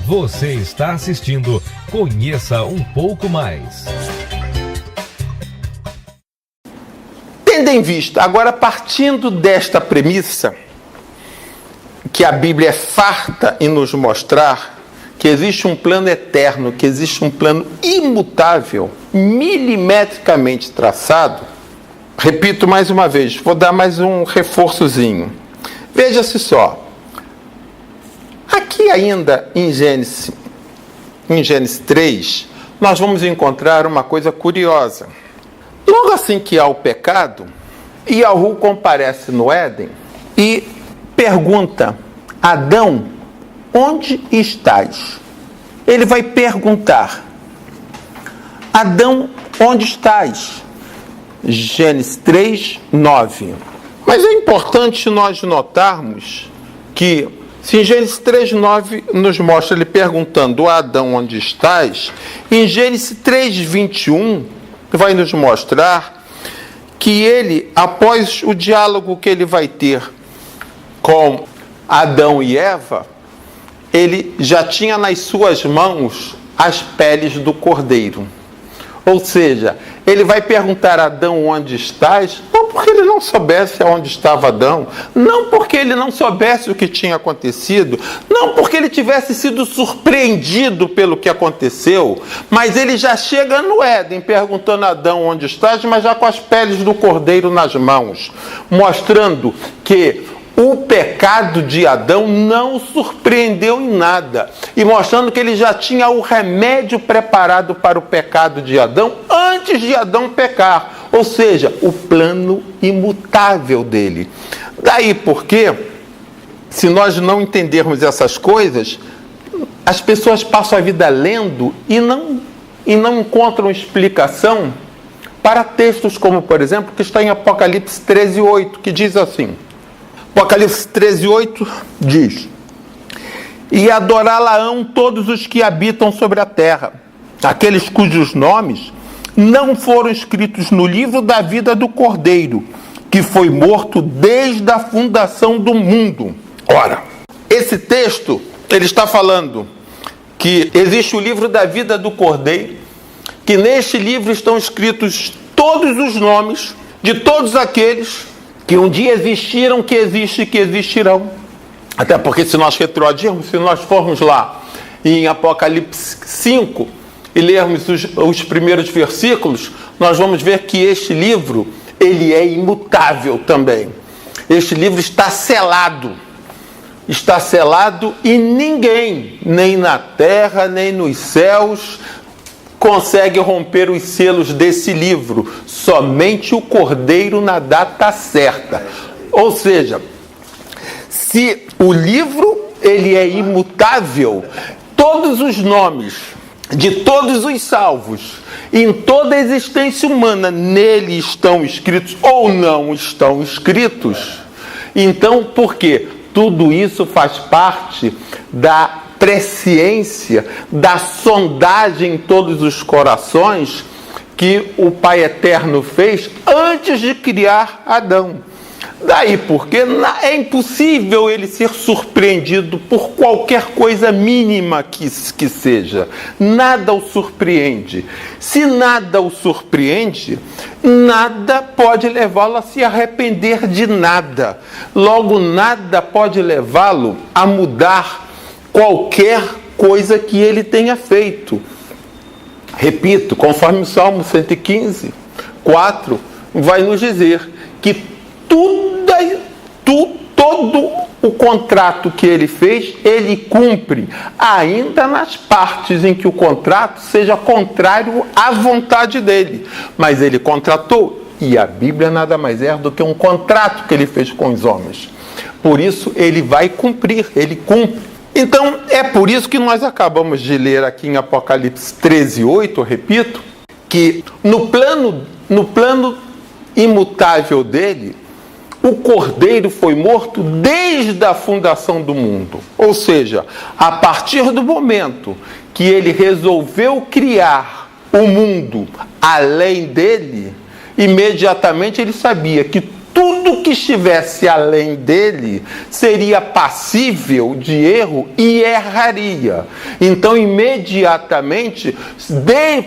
Você está assistindo Conheça um pouco mais. Tendo em vista, agora partindo desta premissa, que a Bíblia é farta em nos mostrar que existe um plano eterno, que existe um plano imutável, milimetricamente traçado, repito mais uma vez, vou dar mais um reforçozinho. Veja-se só, aqui ainda em Gênesis 3, nós vamos encontrar uma coisa curiosa. Logo assim que há o pecado, Yahu comparece no Éden e pergunta: Adão, onde estás? Ele vai perguntar: Adão, onde estás? Gênesis 3, 9. Mas é importante nós notarmos que, se em Gênesis 3, 9 nos mostra ele perguntando a Adão onde estás, em Gênesis 3, 21 vai nos mostrar que ele, após o diálogo que ele vai ter com Adão e Eva, ele já tinha nas suas mãos as peles do cordeiro. Ou seja, ele vai perguntar a Adão onde estás, não porque ele não soubesse aonde estava Adão, não porque ele não soubesse o que tinha acontecido, não porque ele tivesse sido surpreendido pelo que aconteceu, mas ele já chega no Éden perguntando a Adão onde estás, mas já com as peles do cordeiro nas mãos, mostrando que o pecado de Adão não o surpreendeu em nada, e mostrando que ele já tinha o remédio preparado para o pecado de Adão antes de Adão pecar, ou seja, o plano imutável dele. Daí porque, se nós não entendermos essas coisas, as pessoas passam a vida lendo e não encontram explicação para textos como, por exemplo, que está em Apocalipse 13, 8, que diz assim. Apocalipse 13, 8 diz: E adorá-la-ão todos os que habitam sobre a terra, aqueles cujos nomes não foram escritos no livro da vida do Cordeiro, que foi morto desde a fundação do mundo. Ora, esse texto, ele está falando que existe o livro da vida do Cordeiro, que neste livro estão escritos todos os nomes de todos aqueles que um dia existiram, que existem e que existirão. Até porque, se nós retroagirmos, se nós formos lá em Apocalipse 5 e lermos os primeiros versículos, nós vamos ver que este livro, ele é imutável também. Este livro está selado e ninguém, nem na terra, nem nos céus, consegue romper os selos desse livro, somente o Cordeiro na data certa. Ou seja, se o livro ele é imutável, todos os nomes de todos os salvos em toda a existência humana nele estão escritos ou não estão escritos, então por quê? Tudo isso faz parte da presciência, da sondagem em todos os corações que o Pai Eterno fez antes de criar Adão. Daí porque é impossível ele ser surpreendido por qualquer coisa mínima que seja. Nada o surpreende. Se nada o surpreende, nada pode levá-lo a se arrepender de nada. Logo, nada pode levá-lo a mudar qualquer coisa que ele tenha feito. Repito, conforme o Salmo 115, 4, vai nos dizer que todo o contrato que ele fez, ele cumpre, ainda nas partes em que o contrato seja contrário à vontade dele. Mas ele contratou, e a Bíblia nada mais é do que um contrato que ele fez com os homens. Por isso, ele vai cumprir, ele cumpre. Então, é por isso que nós acabamos de ler aqui em Apocalipse 13, 8, repito, que no plano imutável dele, o Cordeiro foi morto desde a fundação do mundo. Ou seja, a partir do momento que ele resolveu criar o mundo além dele, imediatamente ele sabia que tudo que estivesse além dele seria passível de erro e erraria. Então, imediatamente,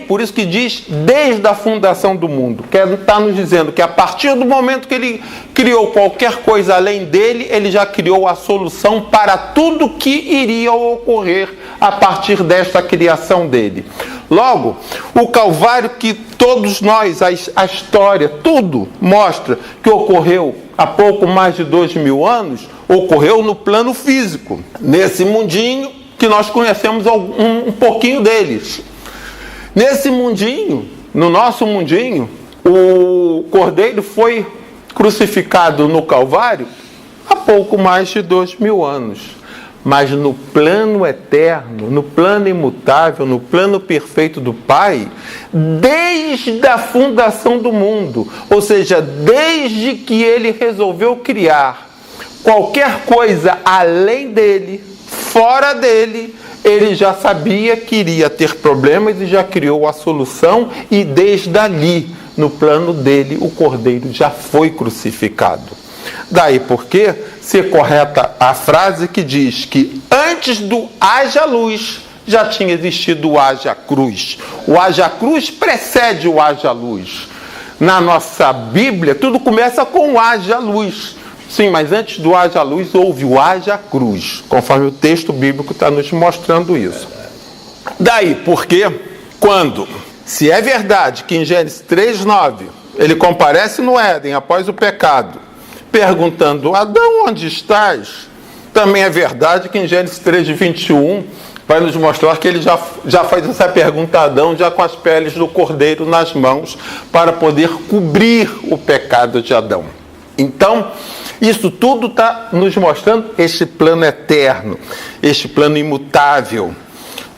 por isso que diz desde a fundação do mundo, está nos dizendo que a partir do momento que ele criou qualquer coisa além dele, ele já criou a solução para tudo que iria ocorrer a partir desta criação dele. Logo, o Calvário que todos nós, a história, tudo mostra que ocorreu há pouco mais de 2000 anos, ocorreu no plano físico, nesse mundinho que nós conhecemos um pouquinho deles. Nesse mundinho, no nosso mundinho, o Cordeiro foi crucificado no Calvário há pouco mais de 2000 anos. Mas no plano eterno, no plano imutável, no plano perfeito do Pai, desde a fundação do mundo, ou seja, desde que ele resolveu criar qualquer coisa além dele, fora dele, ele já sabia que iria ter problemas e já criou a solução, e desde ali, no plano dele, o Cordeiro já foi crucificado. Daí porque ser correta a frase que diz que antes do haja luz já tinha existido o haja cruz. O haja cruz precede o haja luz. Na nossa Bíblia tudo começa com o haja luz. Sim, mas antes do haja luz houve o haja cruz, conforme o texto bíblico está nos mostrando isso. Daí porque se é verdade que em Gênesis 3:9 ele comparece no Éden após o pecado, perguntando: Adão, onde estás? Também é verdade que em Gênesis 3:21 vai nos mostrar que ele já faz essa pergunta a Adão, já com as peles do cordeiro nas mãos, para poder cobrir o pecado de Adão. Então, isso tudo está nos mostrando este plano eterno, este plano imutável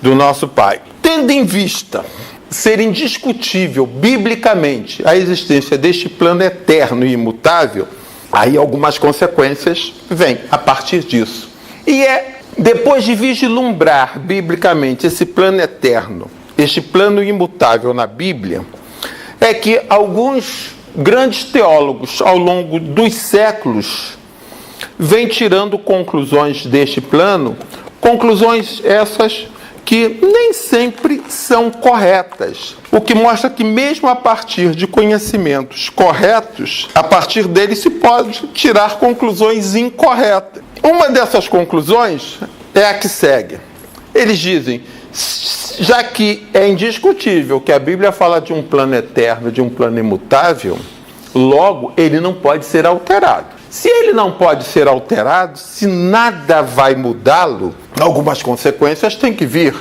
do nosso Pai. Tendo em vista ser indiscutível, biblicamente, a existência deste plano eterno e imutável, aí algumas consequências vêm a partir disso. E depois de vislumbrar biblicamente esse plano eterno, este plano imutável na Bíblia, é que alguns grandes teólogos, ao longo dos séculos, vêm tirando conclusões deste plano, conclusões essas que nem sempre são corretas. O que mostra que mesmo a partir de conhecimentos corretos, a partir deles se pode tirar conclusões incorretas. Uma dessas conclusões é a que segue. Eles dizem, já que é indiscutível que a Bíblia fala de um plano eterno, de um plano imutável, logo ele não pode ser alterado. Se ele não pode ser alterado, se nada vai mudá-lo, algumas consequências têm que vir,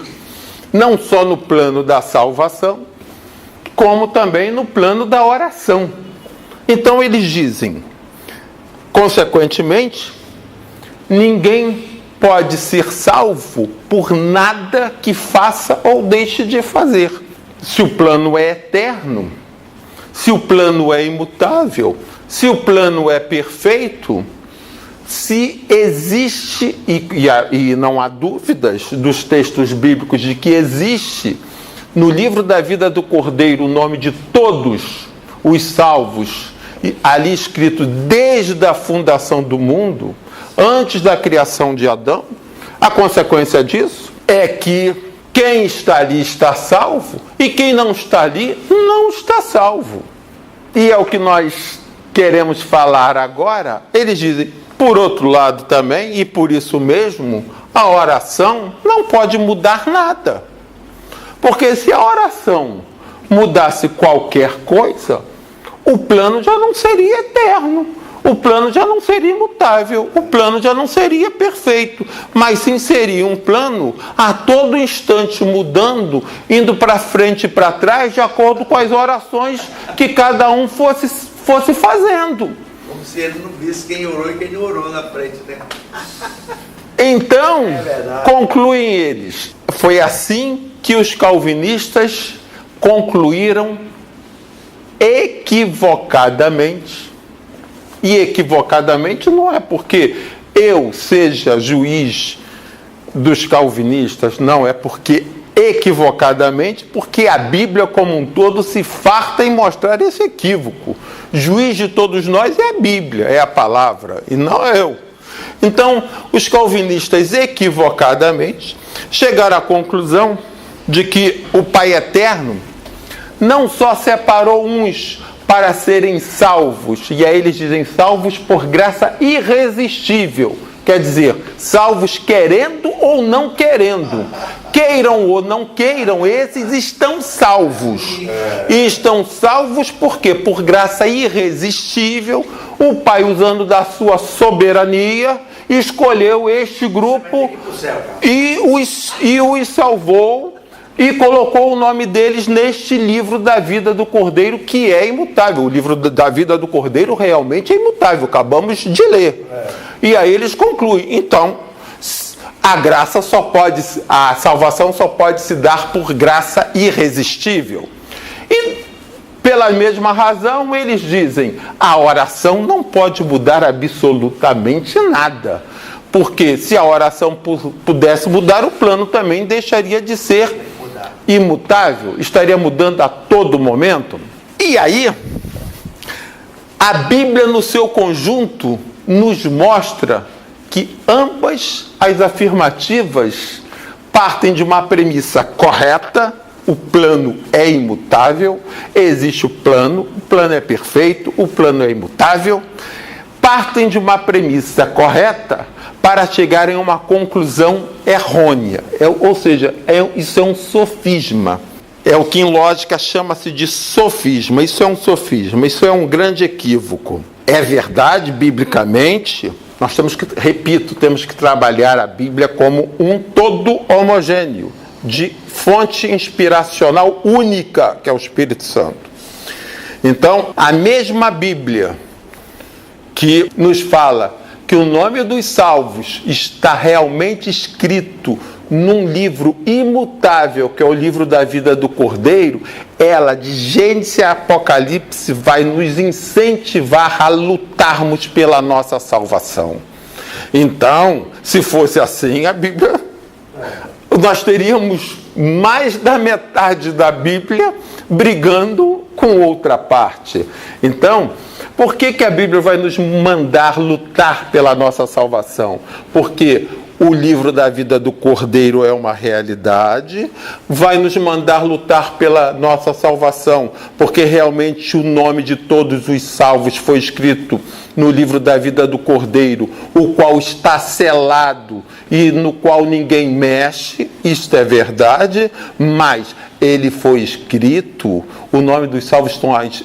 não só no plano da salvação, como também no plano da oração. Então eles dizem, consequentemente, ninguém pode ser salvo por nada que faça ou deixe de fazer. Se o plano é eterno, se o plano é imutável, se o plano é perfeito, se existe, e não há dúvidas dos textos bíblicos de que existe no livro da vida do Cordeiro o nome de todos os salvos, ali escrito desde a fundação do mundo, antes da criação de Adão, a consequência disso é que quem está ali está salvo e quem não está ali não está salvo. E é o que nós queremos falar agora. Eles dizem, por outro lado também, e por isso mesmo, a oração não pode mudar nada. Porque se a oração mudasse qualquer coisa, o plano já não seria eterno, o plano já não seria imutável, o plano já não seria perfeito, mas sim seria um plano a todo instante mudando, indo para frente e para trás, de acordo com as orações que cada um fosse fazendo. Como se ele não visse quem orou e quem não orou na frente, né? Então, concluem eles, foi assim que os calvinistas concluíram equivocadamente. E equivocadamente não é porque eu seja juiz dos calvinistas, não, é porque equivocadamente, porque a Bíblia como um todo se farta em mostrar esse equívoco. juiz de todos nós é a Bíblia, é a palavra, e não eu. Então, os calvinistas equivocadamente chegaram à conclusão de que o Pai Eterno não só separou uns para serem salvos, e aí eles dizem salvos por graça irresistível, quer dizer, salvos querendo ou não querendo, queiram ou não queiram, esses estão salvos. E estão salvos por quê? Por graça irresistível, o Pai, usando da sua soberania, escolheu este grupo e os salvou e colocou o nome deles neste livro da vida do Cordeiro, que é imutável. O livro da vida do Cordeiro realmente é imutável, acabamos de ler. E aí eles concluem, então, a salvação só pode se dar por graça irresistível. E pela mesma razão, eles dizem, a oração não pode mudar absolutamente nada. Porque se a oração pudesse mudar, o plano também deixaria de ser imutável, estaria mudando a todo momento. E aí, a Bíblia no seu conjunto nos mostra que ambas as afirmativas partem de uma premissa correta: o plano é imutável, existe o plano é perfeito, o plano é imutável. Partem de uma premissa correta para chegarem a uma conclusão errônea. Ou seja, isso é um sofisma. É o que em lógica chama-se de sofisma. Isso é um sofisma, isso é um grande equívoco. É verdade, biblicamente, nós temos que trabalhar a Bíblia como um todo homogêneo, de fonte inspiracional única, que é o Espírito Santo. Então, a mesma Bíblia que nos fala que o nome dos salvos está realmente escrito num livro imutável, que é o livro da vida do Cordeiro, ela, de Gênesis a Apocalipse, vai nos incentivar a lutarmos pela nossa salvação. Então, se fosse assim, a Bíblia, nós teríamos mais da metade da Bíblia brigando com outra parte. Então, por que a Bíblia vai nos mandar lutar pela nossa salvação? Porque o livro da vida do Cordeiro é uma realidade, vai nos mandar lutar pela nossa salvação, porque realmente o nome de todos os salvos foi escrito no livro da vida do Cordeiro, o qual está selado e no qual ninguém mexe, isto é verdade, mas ele foi escrito, o nome dos salvos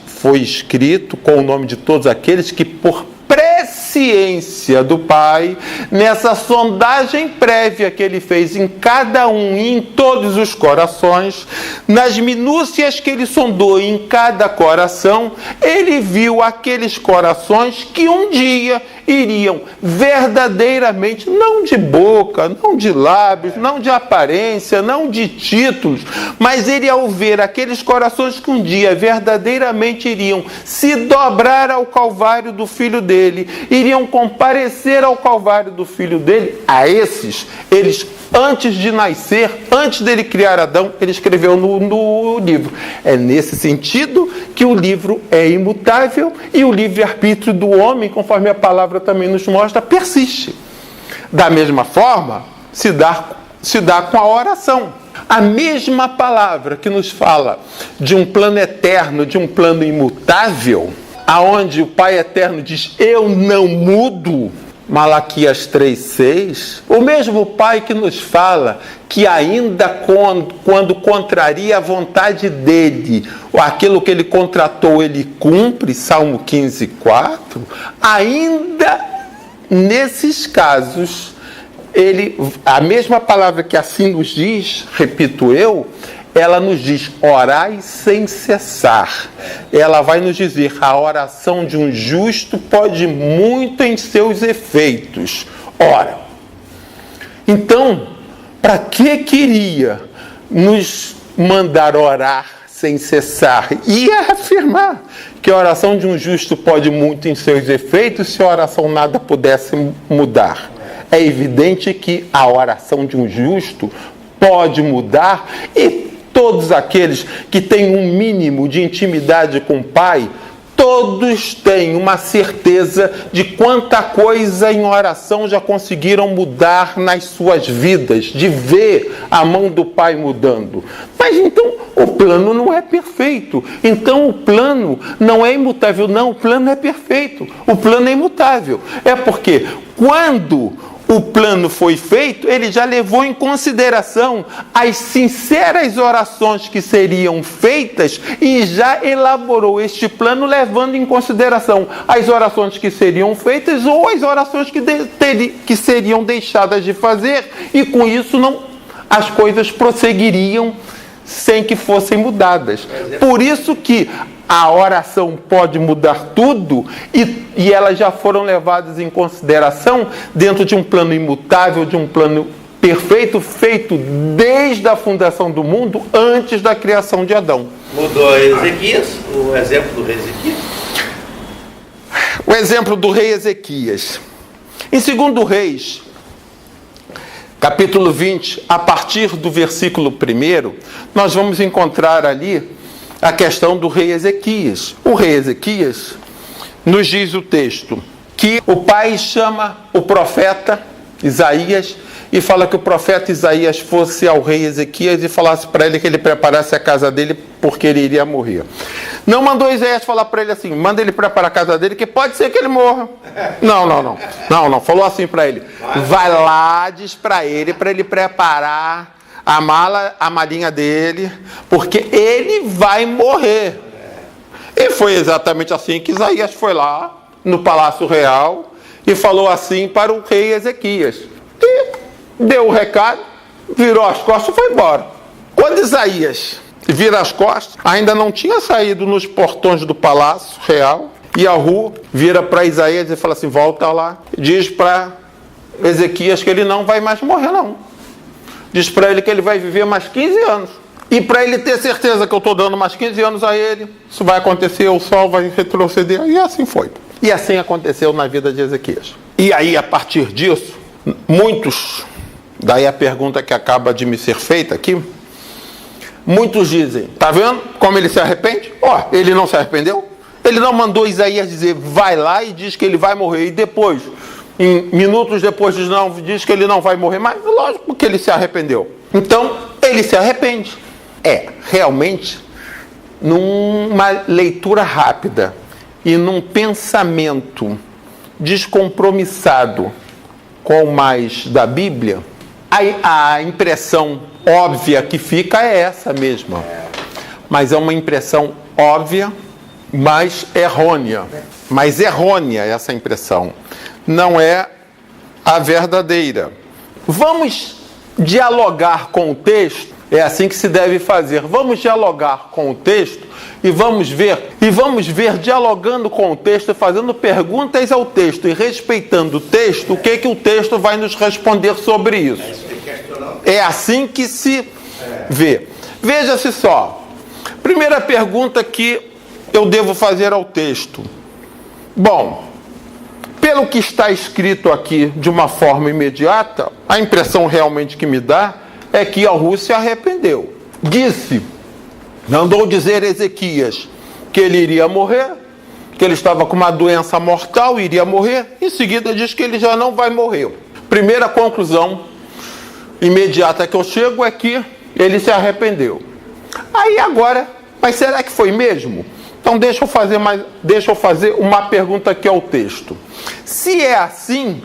foi escrito com o nome de todos aqueles que por presciência do Pai, nessa sondagem prévia que ele fez em cada um e em todos os corações, nas minúcias que ele sondou em cada coração, ele viu aqueles corações que um dia iriam verdadeiramente, não de boca, não de lábios, não de aparência, não de títulos, mas ele, ao ver aqueles corações que um dia verdadeiramente iriam se dobrar ao Calvário do Filho dele, iriam comparecer ao Calvário do Filho dele, a esses, eles, antes de nascer, antes dele criar Adão, ele escreveu no livro. É nesse sentido que o livro é imutável e o livre-arbítrio do homem, conforme a palavra também nos mostra, persiste. Da mesma forma, se dá com a oração. A mesma palavra que nos fala de um plano eterno, de um plano imutável, aonde o Pai Eterno diz, eu não mudo, Malaquias 3,6, o mesmo Pai que nos fala que ainda quando contraria a vontade dele, aquilo que ele contratou ele cumpre, Salmo 15,4, ainda nesses casos, a mesma palavra que assim nos diz, repito eu, ela nos diz, orai sem cessar. Ela vai nos dizer, a oração de um justo pode muito em seus efeitos. Ora, então, para que queria nos mandar orar sem cessar? E afirmar que a oração de um justo pode muito em seus efeitos se a oração nada pudesse mudar. É evidente que a oração de um justo pode mudar e todos aqueles que têm um mínimo de intimidade com o Pai, todos têm uma certeza de quanta coisa em oração já conseguiram mudar nas suas vidas, de ver a mão do Pai mudando. Mas então o plano não é perfeito. Então o plano não é imutável. Não, o plano é perfeito. O plano é imutável. É porque quando o plano foi feito, ele já levou em consideração as sinceras orações que seriam feitas e já elaborou este plano levando em consideração as orações que seriam feitas ou as orações que seriam deixadas de fazer, e com isso as coisas prosseguiriam sem que fossem mudadas. Por isso que a oração pode mudar tudo e elas já foram levadas em consideração dentro de um plano imutável, de um plano perfeito, feito desde a fundação do mundo, antes da criação de Adão. Mudou Ezequias, o exemplo do rei Ezequias? O exemplo do rei Ezequias. Em 2 Reis, capítulo 20, a partir do versículo 1, nós vamos encontrar ali a questão do rei Ezequias. O rei Ezequias, nos diz o texto, que o pai chama o profeta Isaías e fala que o profeta Isaías fosse ao rei Ezequias e falasse para ele que ele preparasse a casa dele porque ele iria morrer. Não mandou Isaías falar para ele assim, manda ele preparar a casa dele que pode ser que ele morra. Não, falou assim para ele, vai lá, diz para ele preparar a malinha dele, porque ele vai morrer. E foi exatamente assim que Isaías foi lá no Palácio Real e falou assim para o rei Ezequias. E deu o recado, virou as costas e foi embora. Quando Isaías vira as costas, ainda não tinha saído nos portões do Palácio Real, e a rua vira para Isaías e fala assim, volta lá, diz para Ezequias que ele não vai mais morrer não. Diz para ele que ele vai viver mais 15 anos. E para ele ter certeza que eu estou dando mais 15 anos a ele, isso vai acontecer, o sol vai retroceder. E assim foi. E assim aconteceu na vida de Ezequias. E aí, a partir disso, muitos, daí a pergunta que acaba de me ser feita aqui, muitos dizem, tá vendo como ele se arrepende? Ele não se arrependeu? Ele não mandou Isaías dizer, vai lá e diz que ele vai morrer. E depois, minutos depois, diz que ele não vai morrer. Mas lógico que ele se arrependeu. Então, ele se arrepende. Realmente, numa leitura rápida e num pensamento descompromissado com mais da Bíblia, a impressão óbvia que fica é essa mesma. Mas é uma impressão óbvia, mas errônea. Mas errônea essa impressão. Não é a verdadeira. Vamos dialogar com o texto. É assim que se deve fazer. Vamos dialogar com o texto e vamos ver, dialogando com o texto, fazendo perguntas ao texto e respeitando o texto, o que o texto vai nos responder sobre isso. É assim que se vê. Veja-se só. Primeira pergunta que eu devo fazer ao texto. Bom, pelo que está escrito aqui de uma forma imediata, a impressão realmente que me dá é que Yahu se arrependeu. Mandou dizer a Ezequias que ele iria morrer, que ele estava com uma doença mortal e iria morrer. Em seguida diz que ele já não vai morrer. Primeira conclusão imediata que eu chego é que ele se arrependeu. Aí agora, mas será que foi mesmo? Então deixa eu fazer uma pergunta aqui ao texto. Se é assim,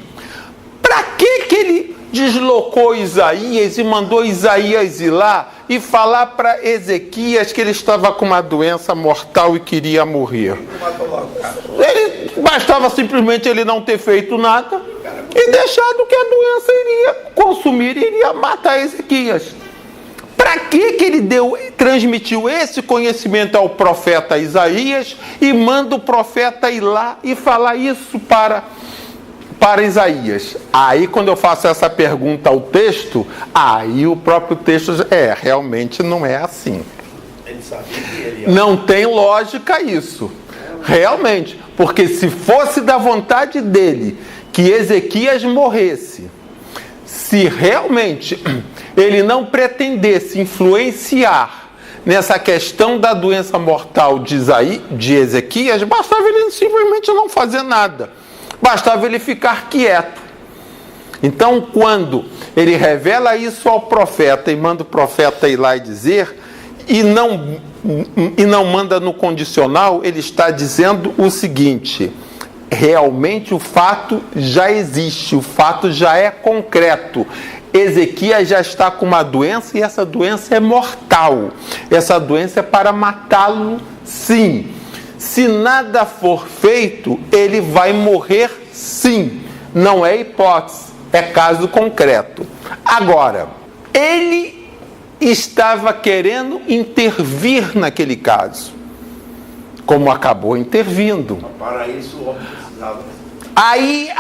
para que ele deslocou Isaías e mandou Isaías ir lá e falar para Ezequias que ele estava com uma doença mortal e queria morrer? Bastava simplesmente ele não ter feito nada e deixado que a doença iria consumir, iria matar Ezequias. Para que ele transmitiu esse conhecimento ao profeta Isaías e manda o profeta ir lá e falar isso para Isaías? Aí, quando eu faço essa pergunta ao texto, aí o próprio texto realmente não é assim. Não tem lógica isso. Realmente. Porque se fosse da vontade dele que Ezequias morresse, se realmente ele não pretendesse influenciar nessa questão da doença mortal de Ezequias, bastava ele simplesmente não fazer nada. Bastava ele ficar quieto. Então, quando ele revela isso ao profeta e manda o profeta ir lá e dizer, e não manda no condicional, ele está dizendo o seguinte: realmente o fato já existe, o fato já é concreto. Ezequias já está com uma doença e essa doença é mortal. Essa doença é para matá-lo, sim. Se nada for feito, ele vai morrer, sim. Não é hipótese, é caso concreto. Agora, ele estava querendo intervir naquele caso, como acabou intervindo. Para isso o homem precisava. Aí,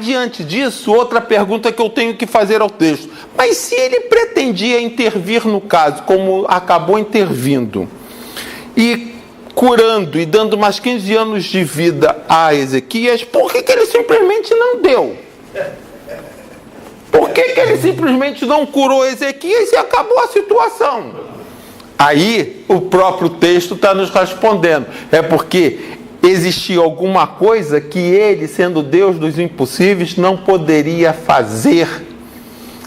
diante disso, outra pergunta que eu tenho que fazer ao texto. Mas se ele pretendia intervir no caso, como acabou intervindo, e curando e dando mais 15 anos de vida a Ezequias, por que ele simplesmente não deu? Por que ele simplesmente não curou Ezequias e acabou a situação? Aí, o próprio texto está nos respondendo. É porque existia alguma coisa que ele, sendo Deus dos impossíveis, não poderia fazer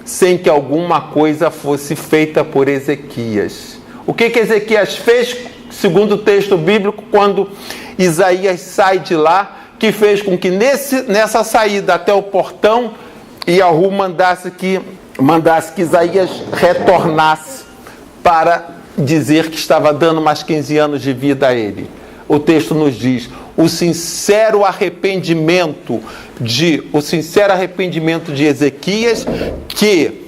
sem que alguma coisa fosse feita por Ezequias. O que Ezequias fez, segundo o texto bíblico, quando Isaías sai de lá, que fez com que nessa saída até o portão, Yahu mandasse que Isaías retornasse para dizer que estava dando mais 15 anos de vida a ele. O texto nos diz: o sincero arrependimento de Ezequias, que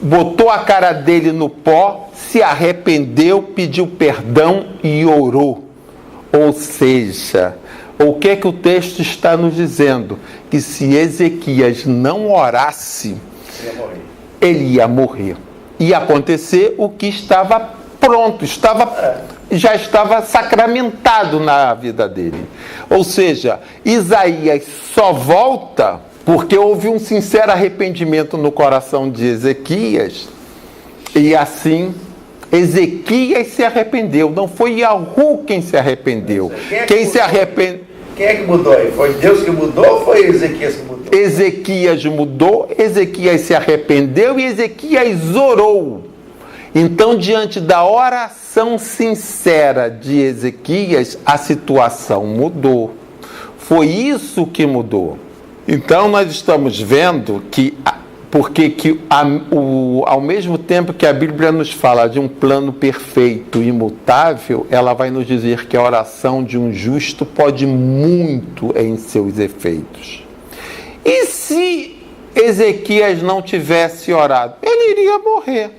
botou a cara dele no pó, se arrependeu, pediu perdão e orou. Ou seja, o que o texto está nos dizendo? Que se Ezequias não orasse, ele ia morrer. Ia acontecer o que estava pronto, já estava sacramentado na vida dele. Ou seja, Isaías só volta porque houve um sincero arrependimento no coração de Ezequias, e assim Ezequias se arrependeu. Não foi Yahu quem se arrependeu. Quem se arrependeu? Quem é que mudou aí? Foi Deus que mudou ou foi Ezequias que mudou? Ezequias mudou, Ezequias se arrependeu e Ezequias orou. Então, diante da oração sincera de Ezequias, a situação mudou. Foi isso que mudou. Então, nós estamos vendo que, ao mesmo tempo que a Bíblia nos fala de um plano perfeito e imutável, ela vai nos dizer que a oração de um justo pode muito em seus efeitos. E se Ezequias não tivesse orado, ele iria morrer.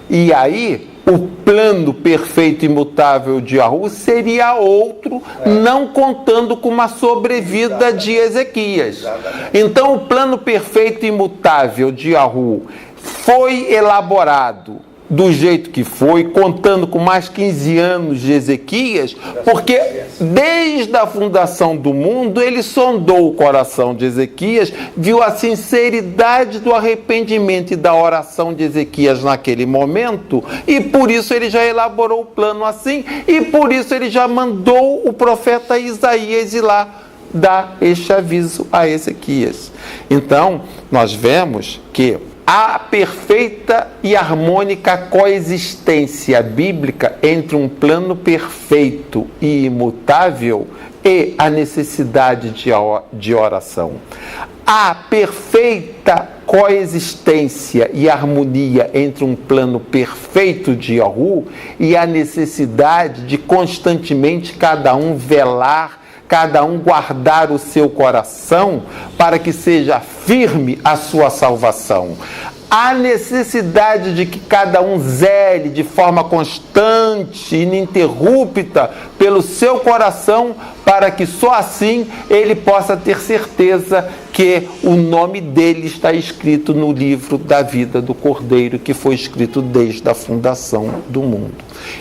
E aí, o plano perfeito e imutável de Yahu seria outro, não contando com uma sobrevida de Ezequias. Então, o plano perfeito e imutável de Yahu foi elaborado do jeito que foi, contando com mais 15 anos de Ezequias, porque desde a fundação do mundo ele sondou o coração de Ezequias, viu a sinceridade do arrependimento e da oração de Ezequias naquele momento, e por isso ele já elaborou o plano assim, e por isso ele já mandou o profeta Isaías ir lá dar este aviso a Ezequias. Então, nós vemos que a perfeita e harmônica coexistência bíblica entre um plano perfeito e imutável e a necessidade de oração. A perfeita coexistência e harmonia entre um plano perfeito de Yahu e a necessidade de constantemente cada um velar, cada um guardar o seu coração para que seja firme a sua salvação. Há necessidade de que cada um zele de forma constante, ininterrupta, pelo seu coração, para que só assim ele possa ter certeza que o nome dele está escrito no livro da vida do Cordeiro, que foi escrito desde a fundação do mundo.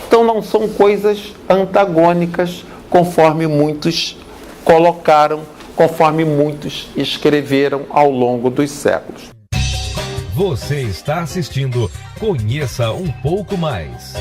Então não são coisas antagônicas, conforme muitos colocaram, conforme muitos escreveram ao longo dos séculos. Você está assistindo Conheça um pouco mais.